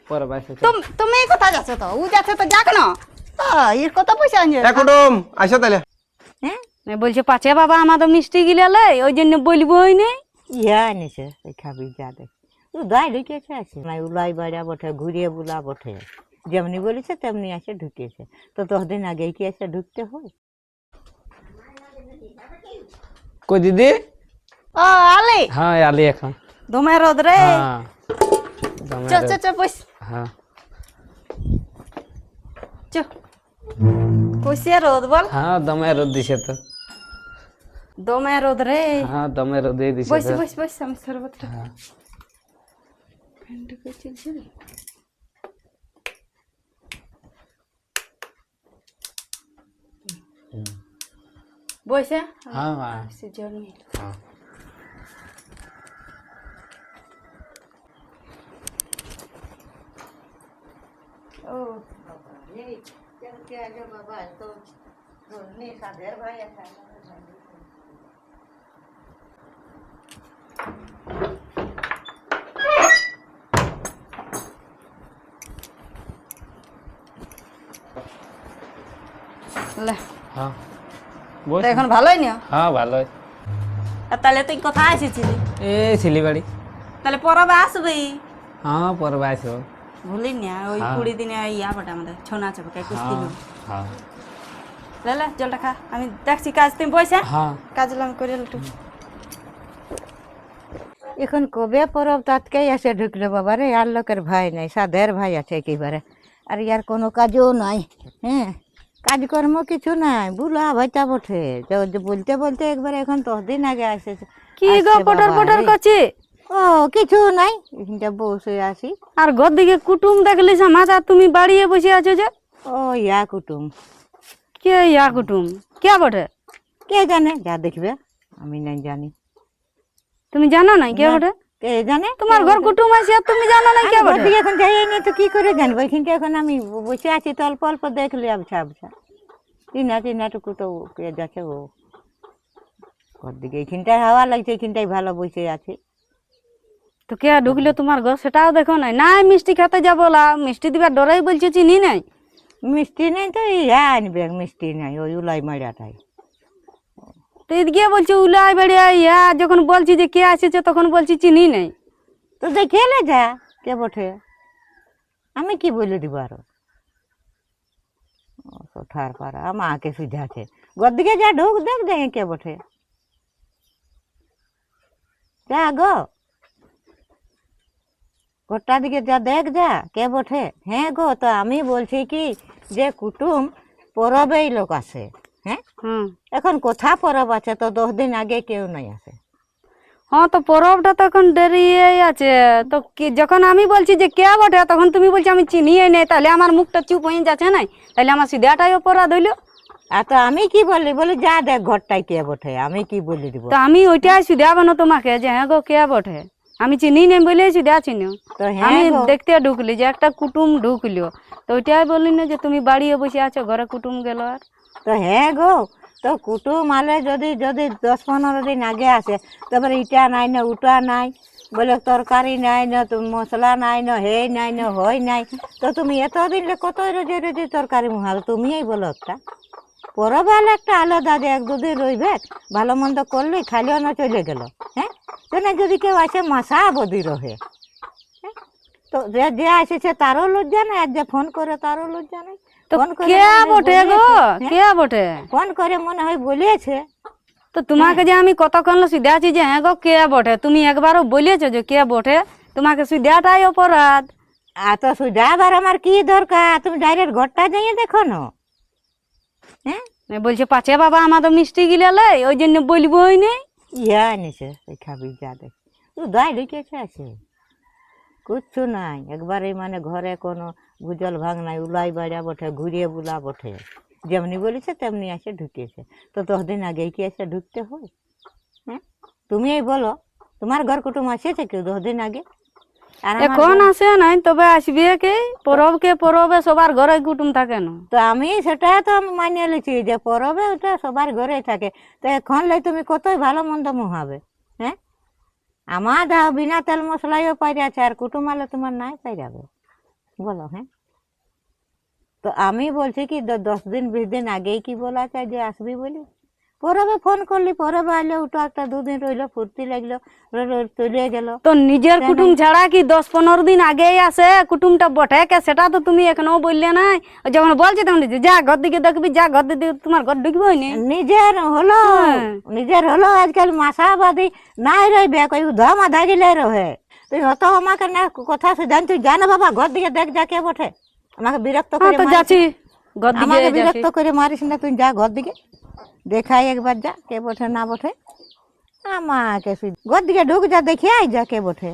পরে বাইসে তুমি কোথায় যাচ্ছ তো? ও যাচ্ছে তো যাক না। এর কত পয়সা আনছে? কুটুম আইসা তাহলে। হ্যাঁ বলছে পাছে বাবা আমাদের মিষ্টি গিলালে ওই জন্য বলবোই নেই। ইয়া এনেছে ওই খাবি যা দেখ ও দায় ঢুকেছে আছে না উলাই বাড়া বটে ঘুরিয়ে বুলা বটে যেমনি বলেছে তেমনি এসে ঢুকেছে। তো 10 দিন আগেই কি এসে ঢুকতে হয়? কই দিদি? ও আলে হ্যাঁ আলি এখন। দমে রোদ রে। হ্যাঁ দমে চ চ চ বস। হ্যাঁ চ কইছে রোদ বল। হ্যাঁ দমে রোদ দিছে তো। দমে রোদ রে। হ্যাঁ দমে রোদ দিয়ে দিছে বস তো। বস বস আমি শরবতটা হ্যাঁ ফ্যানটা কই চলছে রে? বসে হ্যাঁ হ্যাঁ সে জন্য হ্যাঁ ও এই কে আগে বাবা তো নে সাধের ভাই আছে লে হ্যাঁ বস। তো এখন ভালোই না? হ্যাঁ ভালোই। আর তাহলে তুই কোথায় এসেছিলি? এই শিলিবাড়ি। তাহলে পরবে আসবি? হ্যাঁ পরে বাইসো। ভুলি না ওই হ্যাঁ। 20 দিনে ইয়া বটে আমাদের ছোনা চাপকে কুস্তি হ্যাঁ হবে। হ্যাঁ লে লে জলটা খা আমি দেখছি কাজ তুমি বসে হ্যাঁ কাজ আমি করে একটু। এখন কবে পরব তাতকেই এসে ঢুকলো বাবা রে। আর লোকের ভাই নাই সাধের ভাই আছে একেবারে। আর ইয়ার কোনো কাজও নাই। হ্যাঁ কাজকর্ম কিছু নাই বুলা ভাইটা বটে বলতে বলতে একবারে এখন 10 দিন আগে আসেছে। কি গো আসছে পটর বাবা পটর রে। করছি? ও কিছু নাই এখানটা বসে আসি। আর ঘর দিকে কুটুম দেখলিস মাথা তুমি বাড়িয়ে বসে আছো যে? ও ইয়া কুটুম কে ইয়া কুটুম কে বটে? কে জানে যা দেখবে আমি নাই জানি। তুমি জানো না কে বটে? কে জানে তোমার ঘর কুটুম আছে আর তুমি জানো না কে বটে? ওদিকে এখন যাইনি তো কি করে জানবো। এখানটা এখন আমি বসে আছি তো অল্প অল্প দেখলি আবছা আবছা চিনাটুকু তো কে যাচ্ছে ও ওর দিকে এখানটায় হাওয়া লাগছে এখানটায় ভালো বসে আছে। তো কে ঢুকলে তোমার ঘর সেটাও দেখো নাই। নাই মিষ্টি খেতে যাবো লা মিষ্টি দিবার ডরাই বলছে চিনি নাই। মিষ্টি নেই তো ইয়া আনবে মিষ্টি নাই ওই উলাই মাইরাটাই। তো এদিকে বলছে উলাই বেড়িয়া ইয়া যখন বলছি যে কে আসেছে তখন বলছি চিনি নাই। তো দেখে এলে যা কে বটে আমি কি বলে দিব আরো ঠার পাড়া আমাকে সুঝাছে ঘর দিকে যা ঢুক দেখ দেখে কে বটে যা গো ঘরটার দিকে যা দেখ যা কে বটে। হ্যাঁ গো তো আমি বলছি কি যে কুটুম পরবেই লোক আসে। হ্যাঁ হুম এখন কোথা পরব আছে তো 10 দিন আগে কেউ নাই আসে। হ্যাঁ তো পরবটা তো এখন দেরি আছে তো যখন আমি বলছি যে কে বটে তখন তুমি বলছি আমি চিনিয়ে নেই তাহলে আমার মুখটা চুপ হয়ে যাচ্ছে নাই তাহলে আমার সিধাটাই অপরাধ হইলো। আর তো আমি কি বলি বলি যা দেখ ঘরটাই কে বটে আমি কি বলে দিব। তো আমি ওইটাই সুধাবো না তোমাকে যে হ্যাঁ গো কে বটে আমি চিনি নেই বলে সুধা চিনি। তো আমি হ্যাঁ গো দেখতে ঢুকলি যে একটা কুটুম ঢুকলো তো ওইটাই বললি না যে তুমি বাড়িয়ে বসে আছো ঘরে কুটুম গেল আর। তো হ্যাঁ গো তো কুটুম আলে যদি যদি 10-15 দিন আগে আসে তারপরে ইটা নাই না উটা নাই বলে তরকারি নাই না মশলা নাই না হে নাই না হয় নাই তো তুমি এতদিন কত রোজে রোজে তরকারি মুহাবে তুমিই বলো একটা পরব আলে একটা আলাদা যে 1-2 দিন রইবে ভালো মন্দ করলি খালিও না চলে গেল। হ্যাঁ তো না যদি কেউ আসে মাসা বদি রহে। হ্যাঁ? তো যে আসেছে তারও লজ্জা নাই আর যে ফোন করে তারও লজ্জা নাই। তো ফোন করে কে মনে হয় বটে গো বলেছে, কে বটে? ফোন করে মনে হয় বলেছে। তো তোমাকে যে আমি কতক্ষণ সুধাছি যে হ্যাঁ গো কে বটে তুমি একবারও বলেছো যে কে বটে তোমাকে সুধাটাই অপরাধ। আর তো সুজাবার আমার কি দরকার তুমি ডাইরেক্ট ঘরটা যাইয়ে দেখো না। হ্যাঁ বলছে পাছে বাবা আমাদের মিষ্টি গিলালে ওই জন্য বলবোই নেই। ইয়া এনেছে ওই খাবি যা দেখ ও দায় ঢুকেছে আছে কিচ্ছু নাই একবারে মানে ঘরে কোনো গুজল ভাঙ নাই উলাই বাড়া বটে ঘুরিয়ে বুলা বটে যেমনি বলেছে তেমনি এসে ঢুকেছে। তো 10 দিন আগেই কি এসে ঢুকতে হয়? হ্যাঁ তুমি এই বলো তোমার ঘর কুটুম আসেছে কেউ 10 দিন আগে? আর আমার এখন আসে নাই তবে আসবে কে পরবকে পরবে সবার ঘরে কুটুম থাকে না। তো আমি সেটা তো আমি মানিয়ে লিছি যে পরবে ওটা সবার ঘরেই থাকে। তো এখন লাই তুমি কতই ভালো মন্দ মুহাবে। হ্যাঁ আমার বিনা তেল মশলাইও পাই যাচ্ছে আর কুটুম আলে তোমার নাই পাই যাবে। বলো হ্যাঁ, তো আমি বলছি কি 10 দিন 20 দিন আগেই কি বলা চাই যে আসবি বলি, পরবে ফোন করলি, পরবে আইলে ওটা একটা 2 দিন রইলো, ফুর্তি লাগলো, চলে গেল। তো নিজের কুটুম ছাড়া কি 10-15 দিন আগেই আসে কুটুমটা বটে কে, সেটা তো তুমি এখনো বললে নাই। যখন বলছে তখন যা ঘর দিকে দেখবি, যা ঘর দিকে, তোমার ঘর ঢুকবই নি। নিজের হলো, নিজের হলো আজকাল মাসাবাদী নাই রইবে, কই ধম আধা গিলে রহে। তুই অত আমাকে না কথা জান, তুই জানো বাবা ঘর দিকে দেখ যা কে বটে, আমাকে বিরক্ত করে তো যাচ্ছি ঘর দিকে, আমাকে বিরক্ত করে মারিস না, তুই যা ঘর দিকে দেখাই একবার যা কে বটে না বটে। আমাকে ঘর দিকে ঢুক যা, দেখে আই যা কে বটে,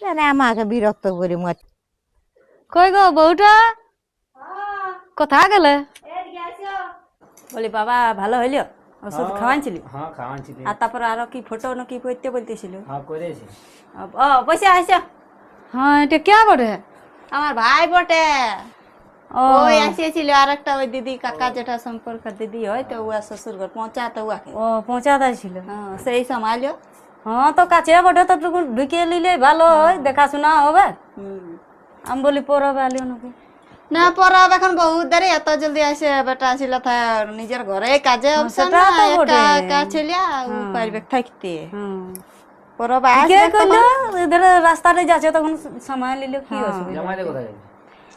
জানে আমাকে বিরক্ত করে মার। কই গো বউটা, কোথা গেলে? বলি বাবা ভালো হইল, ওষুধ খাওয়াইছিলি? হ্যাঁ খাওয়াচ্ছি। আর তারপর আরো কি ফটো নাকি করতে বলতেছিল? হ্যাঁ করেছি। ও পয়সা আসা। হ্যাঁ এটা কে বটে? আমার ভাই বটে। ও ওই আসিয়েছিল আর একটা ওই দিদি কাকা যেটা সম্পর্ক দিদি হয়, তো ওয়া শ্বশুর ঘর পৌঁছাতে ওয়াকে। ও পৌঁছাতে ছিল। হ্যাঁ সেই সামালিও। হ্যাঁ তো কাছে বটে, তো ঢুকিয়ে নিলে ভালো হয়, দেখাশোনা হবে। আমি বলি পরবে আলিও নাকি না পরাব এখন বহুত দেরি, এত জলদি আসে বেটা আসিল নিজের ঘরে কাজে অবসর সেটা না, তো বটে। একা ছেলিয়া পারবে থাকতে। পরাব কে আসবে কইলো এদের রাস্তাতে যাচ্ছে, তখন সময় নিলে কি অসুবিধা? জামাইতে কোথায় গেছে?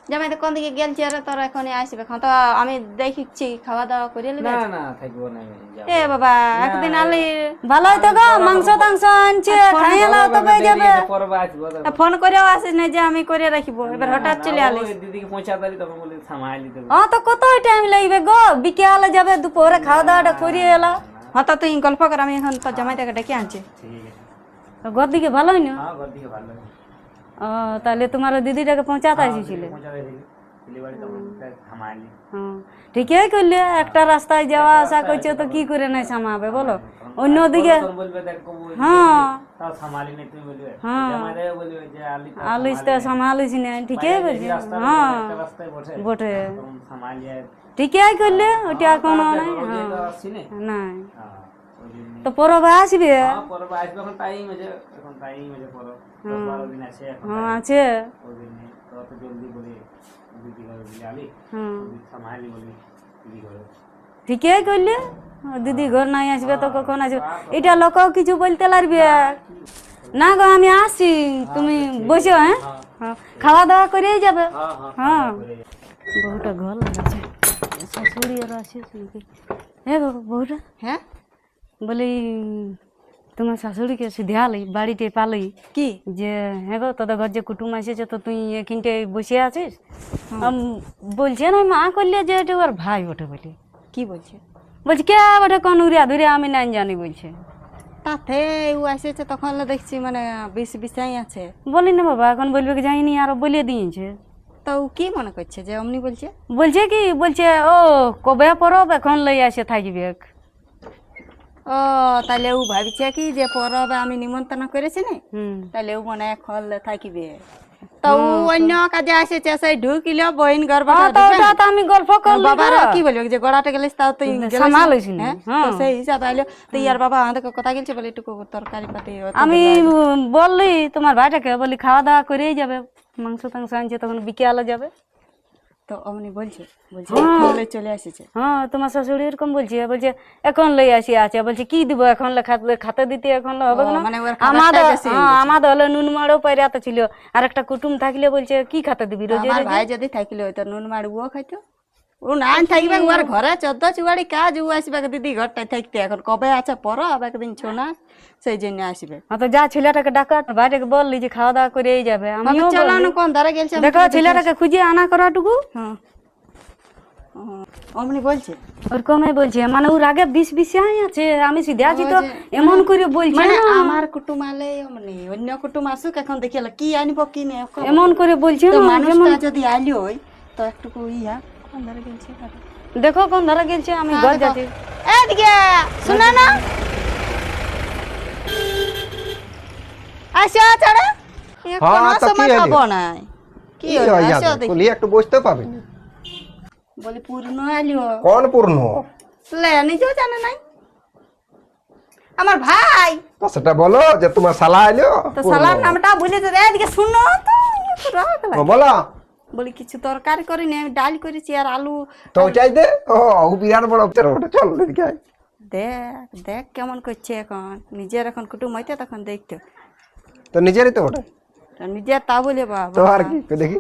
জামাই তো কোন দিকে গেলছি, আর তোর এখন আসবে, এখন তো আমি দেখছি খাওয়া দাওয়া করে নিবে। না না থাকবো না আমি, যাবো। এ বাবা একদিন আলি ভালোই তো গো, মাংস টাংস আনছে, খাইলা তো পেয়ে যাবে। পরবে আসবো তো। ফোন করেও আসিস না যে আমি করে রাখিব, এবার হঠাৎ চলে আলি। ওই দিদিকে পৌঁছা দিলি, তখন বলি সামাইলি দেবো। হ্যাঁ তো কত টাইম লাগবে গো, বিকেলে যাবে, দুপুরে খাওয়া দাওয়াটা করিয়ে এলো। হ্যাঁ তো তুই গল্প কর, আমি এখন তোর জামাইটাকে ডেকে আনছি। ঠিক আছে। তো ঘর দিকে ভালোই না? হ্যাঁ ঘর দিকে ভালো। ও তাহলে তোমার ওই দিদিটাকে পৌঁছাতে আসিছিল? পৌঁছা দিলি ডেলিভারি, তখন সামাইলি। হ্যাঁ ঠিকই করলে, একটা রাস্তায় যাওয়া আসা করছে তো কি করে নাই সামাবে বলো, অন্যদিকে। তোর বলবে দেখো হ্যাঁ তাও সামালি নেই, তুমি বলবে হ্যাঁ। জামাইরে বলবে যে আলি তো আলিস তো সামালিস না, ঠিকই করছে। হ্যাঁ হ্যাঁ রাস্তায় বসে বটে, তখন সামালি আর ঠিকই করলে, ওটা আর কোনো নাই। ওই তো আসছি না। নাই হ্যাঁ ওই দিন তো পরবে আসবে। হ্যাঁ পরবে আসবে, এখন টাইম আছে, এখন টাইম আছে পরব 10-12 দিন আছে এখন। হ্যাঁ আছে। ওই দিন তো জলদি বলে দিদি ঘরে বলে আলি, হ্যাঁ সামালি বলি দিদি ঘরে। ঠিকই করলে, দিদি ঘর নাই আসবে তো কখন আসবে, এটা লোকও কিছু বলতে লাগবে না গো। আমি আসি, তুমি বসো। হ্যাঁ হ্যাঁ, খাওয়া দাওয়া করেই যাবে। হ্যাঁ বহুটা ঘর লাগাচ্ছে, শাশুড়ি আর আসিস নাকি? হ্যাঁ গো বহুটা, হ্যাঁ বলি তোমার শাশুড়িকে সিধালি বাড়িতে পালি কি যে হ্যাঁ গো তোদের ঘর যে কুটুম আসেছে, তো তুই এখানটে বসে আছিস। বলছে না মা করলে যে এটা ওর ভাই ওঠে বলি। কি বলছে? বলছি কে ওঠে কোন উড়িয়া ধুরিয়া আমি নাই জানি বলছে। তাতে ও আসেছে তখন দেখছি মানে বিষাই আছে। বলি না বাবা, এখন বলবে কি যাইনি, আরো বলে দিয়েছে। তো ও কি মনে করছে যে অমনি বলছে? বলছে কি, বলছে ও কবে পরব এখন লই আসে থাকবে। ও তাহলে ও ভাবছে কি যে পরবে আমি নিমন্ত্রণ করেছি না, তাহলে ও মনে এখন থাকিবে। তো ও অন্য কাজে আসেছে, সেই ঢুকিল বইন গর্ব আমি গল্প করলাম। বাবার কি বলবে যে গড়াতে গেলিস তাও তুই সামালিস না। তো সেই হিসাবে আইলো তো ইয়ার বাবা আমাদের কথা গেলছে বলে একটু তরকারি পাতি। আমি বললি তোমার ভাইটাকে, বলি খাওয়া দাওয়া করেই যাবে, মাংস টাংস আনছে, তখন বিকেলে যাবে। তো অমনি বলছে বলছে চলে আসেছে। হ্যাঁ তোমার শাশুড়ি এরকম বলছে, বলছে এখন লই আসি আছে, বলছে কি দিব এখন খাতে দিতে এখন হবে না। মানে ওর আমাদের আমাদের হলো নুন মারও পাইরাতে ছিল, আর একটা কুটুম থাকলে বলছে কি খাতে দিবি রোজে আমার রোজে? ভাই যদি থাকলে হয়তো নুন মাড়ুও খাইতো, ও না থাকবে ওর ঘরে 14 চুয়াড়ি কাজ, ও আসবে দিদি ঘরটায় থাকতে। এখন কবে আছে পর একদিন ছোনা, সেই জন্য আসবে। হ্যাঁ তো যা ছেলেটাকে ডাকা, ভাইটাকে বললি যে খাওয়া দাওয়া করেই যাবে। আমিও চলানো কোন ধারে গেছে দেখো ছেলেটাকে খুঁজে আনা করাটুকু। হ্যাঁ অমনি বলছে ওরকমই বলছে, মানে ওর আগে বিষাই আছে। আমি সিধা আছি তো এমন করে বলছে মানে না, আমার কুটুম আলে অমনি অন্য কুটুম আসুক, এখন দেখিলা কি আনিব কি নেই এমন করে বলছে তো না। মানুষটা যদি আইলি হয় তো একটুকু ইয়া কোন ধারে গেছে দেখো কোন ধারা গেছে, আমি ঘর যাচ্ছি। এদিকে শোনা না, আসো ছাড়া হ্যাঁ, তো কি সময় হলো? খাবো নাই কি কি হলো? হয় আসো যাবে? দেখি। বলি একটু বসতে পাবেন। বলি পূর্ণ আলিও কোন পূর্ণ? লে নিজেও জানে নাই আমার ভাই। তো সেটা বলো যে তোমার শালা আইলো। তো সালার নামটা ভুলে তো এদিকে শুনো তো একটু রাগ লাগে। বলো বলি কিছু তরকারি করিনি, আমি ডাল করেছি আর আলু। তো ওইটাই দে। ও বিরাট বড় অফিসার ওটা, চল এদিকে আয়। দেখ দেখ কেমন করছে এখন, নিজের এখন কুটুম হইতে তখন দেখতো। তো নিজেরই তো ওটা, নিজের তা বলে তো বাবা আর কি কই দেখি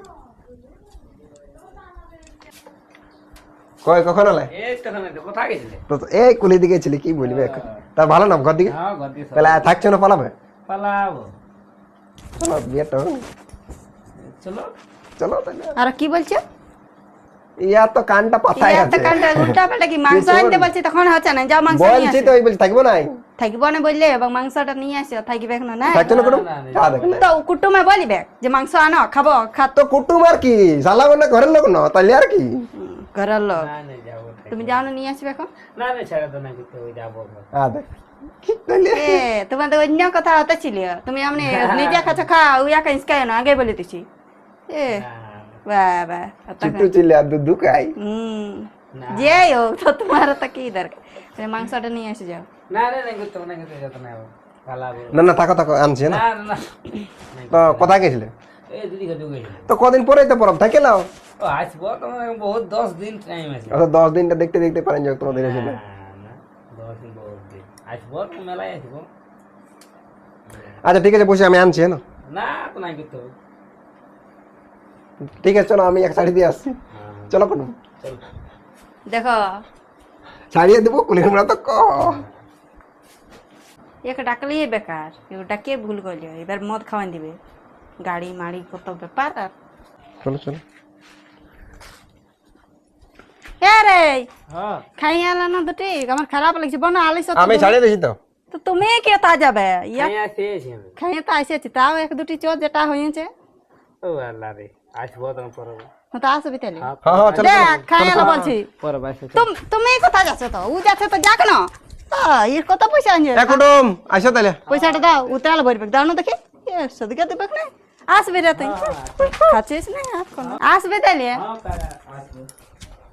কই কখন আলে? এই তখন কোথায় গেছিলে? তো এই কুলি দিকে ছিলি, কি বলবি এখন? তা ভালো না ঘর দিকে? হ্যাঁ ঘর দিয়ে তাহলে থাকছো না, পালাবে? পালাবো। চলো বিয়েটা হবে। চলো চলো তাহলে। আর কি বলছো? ইয়া তো কানটা পাতায় ইয়া তো আছে। কানটা উল্টা পাল্টা কি মাংস আনতে বলছি তখন হচ্ছে না, যাও মাংস নিয়ে বলছি আসো। তো ওই বলছি থাকবো না। থাকিব না বললে এবং মাংসটা নিয়ে আসো, থাকিবে এখন না। থাকছো না কুটুম? চা দেখ না। তো কুটুমে বলিবে যে মাংস আনো খাবো, তো কুটুম আর কি শালা না ঘরের লোক না, তাহলে আর কি? ঘরের লোক। না না যাবো। তুমি যাও না নিয়ে আসবে এখন। না না ছেড়ে তো না করতে ওই যাবো। দেখ তাহলে এ তোমাদের অন্য কথা হতে ছিল, তুমি এমনি নিজে কাছে খাও, ওই একা ইসকাই না আগে বলে দিছি। এ বাবা চিট্টু চিল্লে আর দুধ খাই। যে হোক তো তোমার তো কি দরকার, তুমি মাংসটা নিয়ে এসে যাও। না না না করতে না করতে যত না পালাবো। না না থাকো থাকো, আনছি না। না না তো কোথায় গেছিলে? এই দিদি কত গেছিল? তো কদিন পরেই তো পরব, থাকে নাও। ও আসবো তোমার বহুত 10 দিন টাইম আছে। 10 দিনটা দেখতে দেখতে পারেন যে তোমাদের এসেছিল। না না 10 দিন বহুত দিন আসবো, তুমি মেলায় আসবো। আচ্ছা ঠিক আছে, বসে আমি আনছি না। না তো নাই করতে হবে। ঠিক আছে চলো, আমি এক শাড়ি দিয়ে আসছি। চলো কুটুম, চল দেখো ছাড়িয়ে দেবো কুলির আমরা তো একে ডাকলেই বেকার, কেউ ডাকে ভুল করলে এবার মদ খাওয়ান দিবে, গাড়ি মাড়ি কত ব্যাপার। আর চলো চলো। রে হ্যাঁ খাই আলো না দুটি, আমার খারাপ লাগছে বনা আলিস। আমি ছাড়িয়ে দিয়েছি তো। তো তুমি কে তা যাবে ইয়া আমি আসেছি আমি। খাইয়ে তো আসেছি, তাও এক দুটি চোর যেটা হয়েছে ও আল্লাহ রে আসবো তখন পরব। তো আসবি তাহলে। হ্যাঁ হ্যাঁ চলো দেখ খাই আলো বলছি, পরব আসবে। তুমি কোথায় যাচ্ছ? তো ও যাচ্ছে তো যাক না, এর কত পয়সা আনছে, এ কুটুম আসো তাহলে। পয়সাটা দাও, উতরাল ভরবে দাও না দেখি, সদিকে দেবে না। আসবি রে তুই খাচ্ছিস না আর কোন আসবে তাহলে। হ্যাঁ তারা আসবো।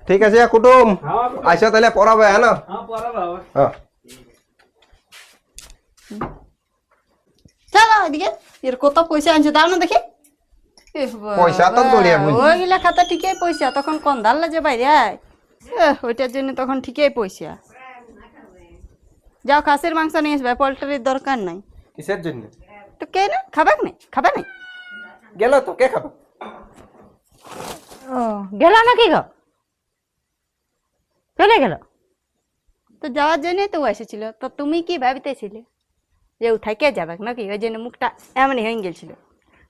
ঠিক আছে কুটুম, হ্যাঁ আসো তাহলে পড়াবে, হ্যাঁ না? হ্যাঁ পরব হবে। হ্যাঁ চলো এদিকে, এর কত পয়সা আনছে দাও না দেখি। পয়সা তো দলিয়া বুঝি। ওইগুলা খাতা ঠিকই পয়সা, তখন কোন দাল্লা যে বাইরে আয়, ওইটার জন্য তখন ঠিকই পয়সা। যাও খাসির মাংস নিয়ে আসবে, পোল্ট্রির দরকার নাই। কিসের জন্য? তো কে না খাবে না, খাবে না। গেল তো, কে খাবে? ও গেল নাকি গো? চলে গেল? তো যাওয়ার জন্যই তো ও এসেছিল, তো তুমি কি ভাবিতেছিলে যে ও থাকে যাবে নাকি? ওই জন্য মুখটা এমনি হয়ে গেছিল।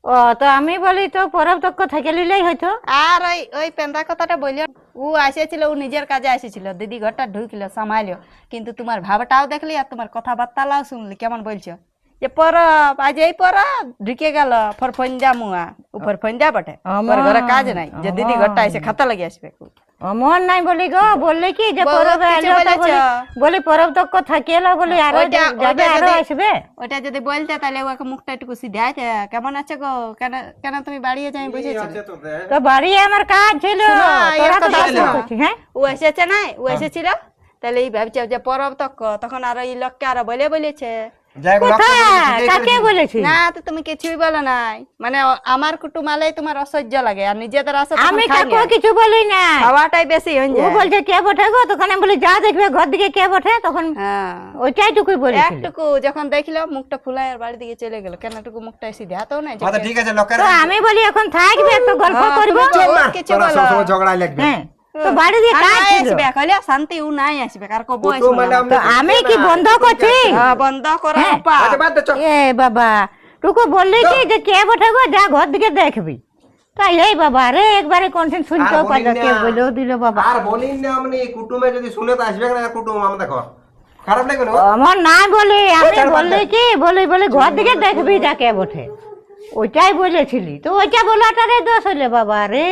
ও তো আমি বলি তো পরব তক্ক থেকে নিলেই হয়তো। আর ওই ওই পেন্দা কথাটা বললো, ও এসেছিল, ও নিজের কাজে এসেছিল, দিদি ঘরটা ঢুকলো সামাইলো, কিন্তু তোমার ভাবটাও দেখলি আর তোমার কথাবার্তাটাও শুনলি কেমন বলছো যে পরব, আজ এই পরব ঢুকে গেল ফরফন্দা মুয়া, ও ফরফন্দা বটে, ওর ঘরে কাজ নাই যে দিদি ঘরটা এসে খাতা লাগিয়ে আসবে। অমন নাই বলি গো, বললে কি যে বহুত পরবে কিছু এলো তো বলেছ। বলি পরব তক্ক থাকে এলো বলি আরো যাবে, আরো আসবে। ওটা যদি বলতে তাহলে ওকে মুখটা একটু সিধাইতে, কেমন আছে গো, কেন কেন তুমি বাড়িয়ে যাই বসেছো? তো বাড়ি আমার কাজ ছিল, শোনো, তোরা এর তো কথা কাজ শোনো। করছিস, হ্যাঁ? ও এসেছে না, ও এসেছিল, তাহলে এই ভাবছে যে পরব তক, তখন আরো এই লোককে আরো বলেছে। কোথায়? কাকে বলেছি? না তো তুমি কিছুই বলো নাই, মানে আমার কুটুমালে তোমার অসহ্য লাগে, আর নিজেদের আসে আমি কাকু কিছু বলি না, খাওয়াটাই বেশি হয়ে ও যায়। বলছে কে বটে গো, তখন আমি বলি যা দেখবে ঘর দিকে কে বটে, তখন হ্যাঁ ওইটাইটুকুই বলেছি। একটুকু যখন দেখলো মুখটা ফুলাই আর বাড়ি দিকে চলে গেল, কেন একটু মুখটা এসে দেখাতেও নাই যে আচ্ছা ঠিক আছে, লোকের তো আমি বলি এখন থাকবে তো গল্প করবো, কিছু তোরা বলো। সবসময় ঝগড়াই লাগবে। হ্যাঁ তো বাড়ি দিয়ে আর কাজ নাই ছিল। আসবে, খালি শান্তি ও নাই আসবে, আর কবো কুটুম আসবে মানে না। তো আমি কি বন্ধ করছি? বন্ধ করা হ্যাঁ। পা আচ্ছা বাদ দে, চল। এ বাবা টুকু বললি কি যে কে বটে গো, যা ঘর দিকে দেখবি। তাই এই বাবা রে একবারে কোনদিন শুনতেও আর পারলো, বলিস কে না। বলেও দিল বাবা। আর বলিন না, মানে কুটুমে যদি শুনে তো আসবে না, কুটুম আমাদের ঘর খারাপ লাগবে না? আমার না বলি, আমি বললি কি বলি ঘর দিকে দেখবি যা কে বটে, ওইটাই বলেছিলি, তো ওইটা বলাটারে দোষ হইলে বাবা রে।